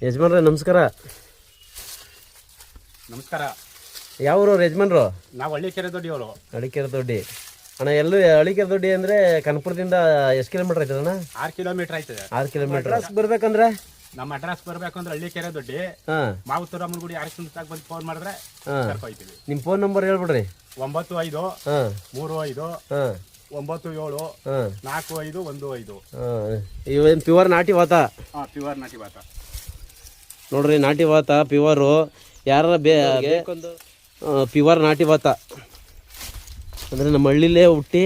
ಯಜಮಾನ್ರೆ ನಮಸ್ಕಾರ. ನಮಸ್ಕಾರ. ಯಾವರು ಯಜಮಾನ್ರು? ನಾವು ಹಳ್ಳಿಕೆರೆ ದೊಡ್ಡಿಯವರು. ಹಳ್ಳಿಕೆರೆ ದೊಡ್ಡಿ ಅಣ್ಣ. ಎಲ್ಲೂ ಹಳ್ಳಿಕೆರೆ ದೊಡ್ಡಿ ಅಂದರೆ ಕನಕಪುರದಿಂದ ಎಷ್ಟು ಕಿಲೋಮೀಟ್ರ್ ಆಯ್ತದ ಅಣ್ಣ? 6 ಕಿಲೋಮೀಟರ್ ಆಯ್ತದೆ. 6 ಕಿಲೋಮೀಟ್ರ್. ಬರ್ಬೇಕಂದ್ರೆ ನಮ್ಮ ಅಡ್ರೆಸ್ ಬರ್ಬೇಕಂದ್ರೆ ಹಳ್ಳಿಕೆರೆ ದೊಡ್ಡಿ ಮಾವುತೂರಮ್ಮನ ಗುಡಿ ಅರಸಿನ ಬಂದು ಫೋನ್ ಮಾಡಿದ್ರೆ ಕರ್ಕೊಯ್ತೀವಿ. ನಿಮ್ಮ ಫೋನ್ ನಂಬರ್ ಹೇಳ್ಬಿಡ್ರಿ. 95 35 97 4515. ಇವೇನು ಪ್ಯೂರ್ ನಾಟಿ ವಾತ? ಪ್ಯೂರ್ ನಾಟಿ ವಾತ ನೋಡ್ರಿ, ನಾಟಿ ವಾತ ಪ್ಯೂರು. ಯಾರ ಬೇಕೊಂದು ಪ್ಯೂರ್ ನಾಟಿ ವಾತ ಅಂದರೆ ನಮ್ಮ ಹಳ್ಳಿಲೇ ಹುಟ್ಟಿ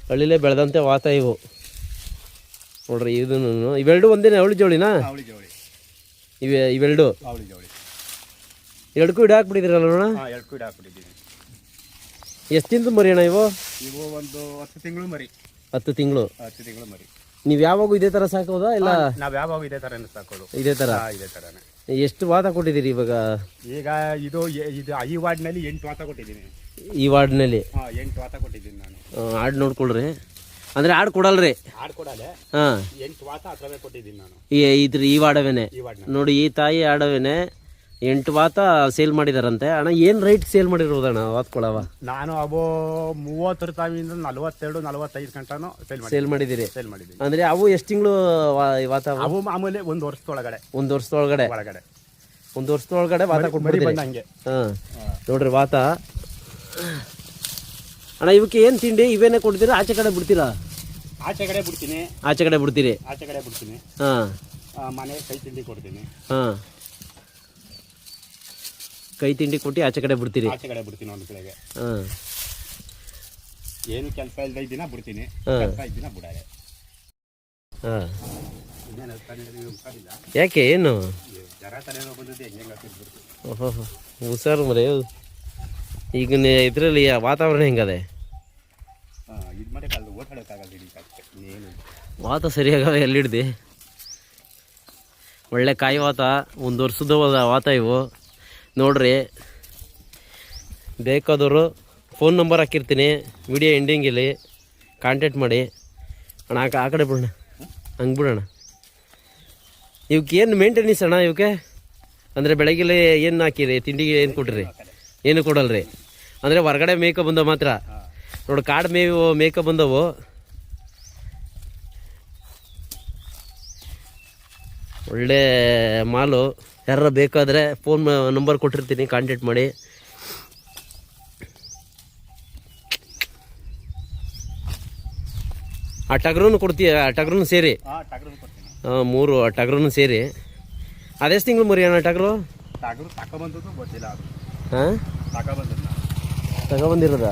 ಹಳ್ಳಿಲೇ ಬೆಳೆದಂತೆ ವಾತ ಇವು ನೋಡ್ರಿ. ಇದನ್ನು ಇವೆರಡು ಒಂದೇನೆ ಅವಳಿ ಜೋಳಿನಾ? ಇವೆರಡು ಎರಡಕ್ಕೂ ಇಡ ಹಾಕ್ಬಿಟ್ಟಿದ್ದೀರಲ್ಲ ನೋಡ? ಎರಡಕ್ಕೂ ಇಡ ಹಾಕ್ಬಿಟ್ಟಿದ್ದೀನಿ. ಎಷ್ಟು ತಿಂದು ಮರಿ ಅಣ್ಣ ಇವು? ಇವು ಒಂದು 10 ತಿಂಗಳು ಮರಿ. 10 ತಿಂಗಳು ಮರಿ. ನೀವು ಯಾವಾಗೂ ಇದೇ ಥರ ಸಾಕೋದಾ ಇಲ್ಲ? ನಾವು ಯಾವಾಗ ಇದೇ ಥರ ಸಾಕೋದು. ಇದೇ ಥರ? ಇದೇ ಥರನೇ. ಎಷ್ಟು ವಾತ ಕೊಟ್ಟಿದ್ದೀರಿ ಇವಾಗ? ಈಗ ಇದು ಈ ವಾರ್ಡ್ನಲ್ಲಿ 8 ವಾತ ಕೊಟ್ಟಿದ್ದೀನಿ. ಈ ವಾರ್ಡ್ನಲ್ಲಿ 8 ವಾತ ಕೊಟ್ಟಿದ್ದೀನಿ ನಾನು. ಆಡ್ ನೋಡ್ಕೊಳ್ರಿ. ಅಂದರೆ ಆಡ್ ಕೊಡಲ್ರಿ? ಆಡ್ ಕೊಡಲ್ಲ. 8 ವಾತ ಹತ್ರವೇ ಕೊಟ್ಟಿದ್ದೀನಿ ನಾನು. ಈ ವಾಡವೇನೆ ನೋಡಿ. ಈ ತಾಯಿ ಆಡವೇನೆ 8 ವಾತ ಸೇಲ್ ಮಾಡಿದಾರಂತೆ ಅಣ್ಣ. ಏನು ರೈಟ್ ಸೇಲ್ ಮಾಡಿರೋದಣ್ಣ ವಾತ್ಕೊಳವ? ನಾನು ಅವು 30 ರೂಪಾಯಿಂದ 42 45 ಗಂಟನೂ ಸೇಲ್ ಮಾಡಿದ್ದೀರಿ. ಅಂದ್ರೆ ಅವು ಎಷ್ಟು ತಿಂಗಳು ವಾತ? ಅವು ಮಾಮೂಲಿ 1 ವರ್ಷದೊಳಗಡೆ. 1 ವರ್ಷದೊಳಗಡೆ? ಒಂದು ವರ್ಷದೊಳಗಡೆ ವಾತ ಕೊಟ್ಬಿಡ್ತೀರಿ. ನೋಡ್ರಿ ವಾತ ಅಣ್ಣ. ಇವಕ್ಕೆ ಏನು ತಿಂಡಿ ಇವೇನೇ ಕೊಡ್ತೀರಾ? ಆಚೆ ಕಡೆ ಬಿಡ್ತೀರಾ? ಆಚೆ ಕಡೆ ಬಿಡ್ತೀನಿ. ಆಚೆ ಕಡೆ ಬಿಡ್ತೀರಿ? ಆಚೆ ಕಡೆ ಬಿಡ್ತೀನಿ. ಮನೆ ಕೈ ತಿಂಡಿ ಕೊಡ್ತೀನಿ. ಕೈ ತಿಂಡಿ ಕೊಟ್ಟು ಆಚೆ ಕಡೆ ಬಿಡ್ತೀರಿ? ಆಚೆ ಕಡೆ ಬಿಡ್ತೀನಿ. ಒಂದು ಕಡೆಗೆ ಏನು ಕೆಲಸ ಇಲ್ಲದ ದಿನ ಬಿಡ್ತೀನಿ, ಕೆಲಸ ಇದ್ದ ದಿನ ಬಿಡಾರೆ. ಯಾಕೆ ಏನು ಜರ ತಲೆನೋವು ಬಂದಿದ್ದೆ ಹೆಂಗೆ? ಓಹೋ, ಹುಷಾರು ಮರೆ. ಈಗ ಇದರಲ್ಲಿ ವಾತಾವರಣ ಹೆಂಗದೆ? ಇದು ಮಾಡಿ ಕಲ್ಲು ಓಟಾಡೋಕ್ಕಾಗಲ್ಲ. ಏನು ವಾತ ಸರಿಯಾಗವೆ ಎಲ್ಲಿಡ್ದು? ಒಳ್ಳೆ ಕಾಯಿ ವಾತ, 1 ವರ್ಷದ ವಾತ ಇವು ನೋಡ್ರಿ. ಬೇಕಾದವರು ಫೋನ್ ನಂಬರ್ ಹಾಕಿರ್ತೀನಿ ವಿಡಿಯೋ ಎಂಡಿಂಗಲ್ಲಿ, ಕಾಂಟ್ಯಾಕ್ಟ್ ಮಾಡಿ ಅಣ್ಣ. ಆ ಕಡೆ ಬಿಡೋಣ, ಹಂಗೆ ಬಿಡೋಣ. ಇವಕ್ಕೆ ಏನು ಮೇಂಟೆನೆನ್ಸ್ ಅಣ್ಣ ಇವಕ್ಕೆ? ಅಂದರೆ ಬೆಳಗ್ಗೆ ಏನು ಹಾಕಿರಿ? ತಿಂಡಿಗೆ ಏನು ಕೊಟ್ರಿ? ಏನು ಕೊಡಲ್ರಿ? ಅಂದರೆ ಹೊರಗಡೆ ಮೇಕಪ್ ಬಂದವು ಮಾತ್ರ ನೋಡಿ. ಕಾಡು ಮೇವು ಮೇಕಪ್ ಬಂದವು. ಒಳ್ಳೆ ಮಾಲು. ಯಾರ ಬೇಕಾದರೆ ಫೋನ್ ನಂಬರ್ ಕೊಟ್ಟಿರ್ತೀನಿ, ಕಾಂಟ್ಯಾಕ್ಟ್ ಮಾಡಿ. ಆ ಟಗರೂ ಕೊಡ್ತೀಯ? ಆ ಟಗರೂ ಸೇರಿ 3 ಟಗರೂ ಸೇರಿ. ಅದೆಷ್ಟು ತಿಂಗಳು ಮರಿ ಅಣ್ಣ ಟಗರು? ಹಾಂ, ತಗೊಬಂದಿರೋದ?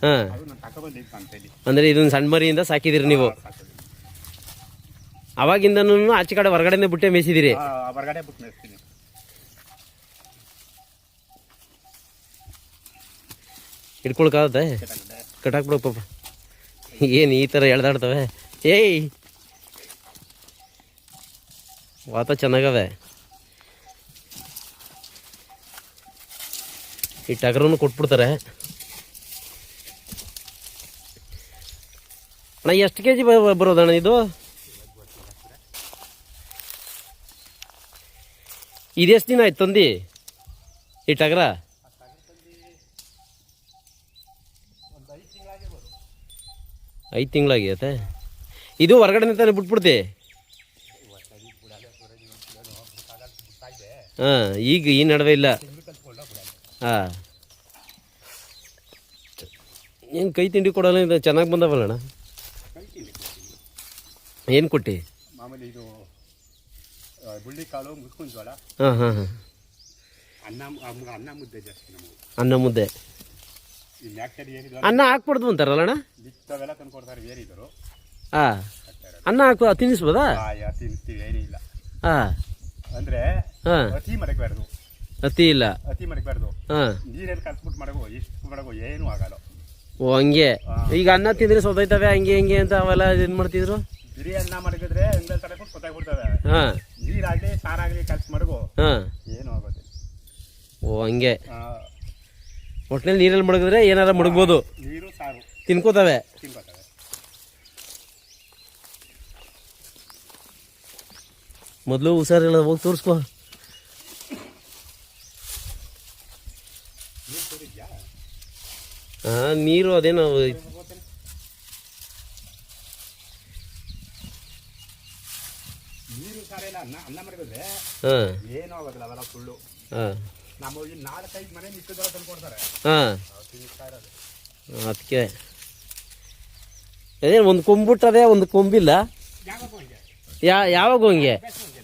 ಹಾಂ, ಅಂದರೆ ಇದೊಂದು ಸಣ್ಣ ಮರಿಯಿಂದ ಸಾಕಿದಿರಿ ನೀವು? ಅವಾಗಿಂದನೂ ಆಚೆ ಕಡೆ ಹೊರಗಡೆ ಬಿಟ್ಟೆ ಮೇಯಿಸಿದಿರಿ? ಹಿಡ್ಕೊಳಕಾಗತ್ತೆ? ಕಟ್ಟಾಕ್ಬಿಡೋ ಪಾಪ. ಏನು ಈ ಥರ ಎಳ್ದಾಡ್ತವೆ? ಏಯ್, ವಾತ ಚೆನ್ನಾಗವೆ. ಈ ಟಗರನ್ನು ಕೊಟ್ಬಿಡ್ತಾರೆ ಅಣ್ಣ. ಎಷ್ಟು ಕೆಜಿ ಬರೋದಣ್ಣ ಇದು? ಇದೆಷ್ಟು ದಿನ ಆಯ್ತು ತಂದು ಈ ಟಗರ? 5 ತಿಂಗಳಾಗೈತೆ. ಇದು ಹೊರಗಡೆ ತಾನೆ ಬಿಟ್ಬಿಡ್ತಿ? ಹಾಂ, ಈಗ ಈ ನಡುವೆ ಇಲ್ಲ. ಹಾಂ, ಏನು ಕೈ ತಿಂಡಿ ಕೊಡೋಲ್ಲ? ಇದು ಚೆನ್ನಾಗಿ ಬಂದವಲ್ಲ ಅಣ್ಣ. ಏನು ಕೊಟ್ಟು? ಮಾಮೂಲಿ ಇದು ಹುಳ್ಳಿಕಾಳು, ಮುಸ್ಕಿನ ಜೋಳ. ಹಾಂ ಹಾಂ ಹಾಂ. ಅನ್ನ ಮುದ್ದೆ ಜಾಸ್ತಿ ನಮಗೆ. ಅನ್ನ ಮುದ್ದೆ. ಅನ್ನ ಹಾಕ್ಬಾರ್ದು ಅಂತಾರಲ್ಲ ಅಣ್ಣ? ಬಿತ್ತವೆಲ್ಲ ತಂದ್ಕೊಡ್ತಾರೆ ಬೇರಿದ್ರು. ಹಾಂ, ಅನ್ನ ಹಾಕಿ ತಿನ್ನಿಸ್ಬೋದಾ? ತಿನ್ನಿಸ್ತೀವಿ, ಏನಿಲ್ಲ. ಹಾಂ, ಅಂದರೆ ಅತಿ ಮಡಗಬಾರ್ದು. ಅತಿ ಇಲ್ಲ, ಅತಿ ಮಡಗಬಾರ್ದು. ಹಾಂ, ನೀರಲ್ಲಿ ಕಲ್ಸ್ಬಿಟ್ಟು ಮಾಡಗೋ, ಎಷ್ಟು ಮಾಡಗೋ ಏನೂ ಆಗಲ್ಲ. ಓ ಹಂಗೆ. ಈಗ ಅನ್ನ ತಿಂದರೆ ಸೊತೈತವೆ ಹಂಗೆ ಹಿಂಗೆ ಅಂತ ಅವೆಲ್ಲ ಏನು ಮಾಡ್ತಿದ್ರು? ಬಿರಿ ಅನ್ನ ಮಡಗಿದ್ರೆ ಹಿಂದೆ ತರಕೊಂಡು ಗೊತ್ತಾಗ್ಬಿಡ್ತವೆ. ಹಾಂ, ನೀರಾಗಲಿ ಸಾರಾಗಲಿ ಕಲ್ಸಿ ಮಡಗೋ, ಹಾಂ, ಏನೂ ಆಗೋದಿಲ್ಲ. ಓ ಹಂಗೆ. ಒಟ್ಟಿನಲ್ಲಿ ನೀರಲ್ಲಿ ಮಡಗಿದ್ರೆ ಏನಾರ ಮಡಗ್ಬೋದು, ನೀರು ಸಾರು ತಿನ್ಕೋತವೆ. ಮೊದಲು ಹುಷಾರಿಲ್ಲ, ಹೋಗಿ ತೋರಿಸ್ಕೊ. ಹಾಂ, ನೀರು ಅದೇನೋ ನೀರು ಸಾರ ಇಲ್ಲ, ಅನ್ನ ಮರಗಿದ್ರೆ ಹಾಂ ಏನೂ ಆಗೋದಿಲ್ಲ, ಅವೆಲ್ಲ ಸುಳ್ಳು. ಹಾಂ ನಮ್ಮ 4-5 ಮನೆ ನಿಂತಿದ್ದೆಲ್ಲ ತಂದು ಕೊಡ್ತಾರೆ. ಹಾಂ ತಿನ್ನಿಸ್ತಾ ಇರೋದು. ಅದಕ್ಕೆ ಅದೇನು ಒಂದು ಕೊಂಬಿಟ್ಟದೆ, ಒಂದು ಕೊಂಬಿಲ್ಲ. ಯಾವಾಗ ಹಂಗೆ ಯಾವಾಗ ಹಂಗೆ ಬ್ಯಾಚ್ ಹಂಗೆ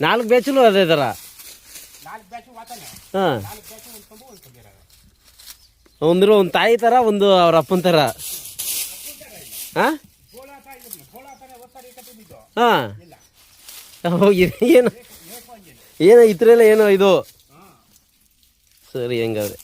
4 ಬ್ಯಾಚಲು ಅದೇ ಥರ. 4 ಬ್ಯಾಚು ವಾತಾನೆ, ಹಾಂ, 4 ಬ್ಯಾಚು ಒಂದು ಕೊಂಬು ಒಂದು ಕೊಂಬಿರೋದು. ಒಂದು ತಾಯಿ ಥರ, ಒಂದು ಅವ್ರ ಅಪ್ಪನ ಥರ. ಹಾಂ ಗೋಳಾತಾನೆ ಒತ್ತಾರೆ ಕಟ್ಟಿದ್ದು ಹಾಂ, ಇಲ್ಲ ಏನು ಬೇಕು ಹಂಗೆ. ಏನೋ ಇದ್ರಲ್ಲ ಏನೋ ಇದು. ಹಾಂ ಸರಿ, ಹೆಂಗಾದ್ರೆ